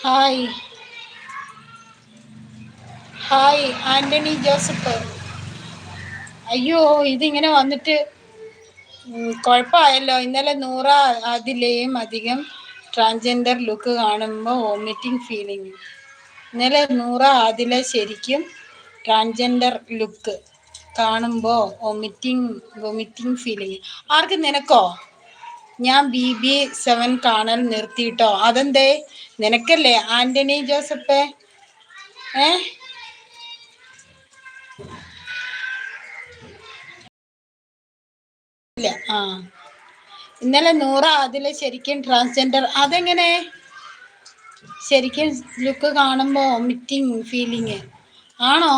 Hi hi Antony Joseph. അയ്യോ, ഇതിങ്ങനെ വന്നിട്ട് കുഴപ്പമായല്ലോ. ഇന്നലെ നൂറ അതിലെയും അധികം ട്രാൻസ്ജെൻഡർ ലുക്ക് കാണുമ്പോൾ വോമിറ്റിംഗ് ഫീലിംഗ്. ഇന്നലെ നൂറ അതിലെ ശരിക്കും ട്രാൻസ്ജെൻഡർ ലുക്ക് കാണുമ്പോൾ വോമിറ്റിംഗ് ഫീലിംഗ്. ആർക്ക്? നിനക്കോ? ഞാൻ BB7 കാണൽ നിർത്തിയിട്ടോ. അതെന്തേ? നിനക്കല്ലേ ആന്റണി ജോസഫ്? ഏ ഇല്ല. ഇന്നലെ നൂറ അതിലെ ശരിക്കും ട്രാൻസ്ജെൻഡർ. അതെങ്ങനെ? ശരിക്കും ലുക്ക് കാണുമ്പോൾ വോമിറ്റിംഗ് ഫീലിംഗ് ആണോ?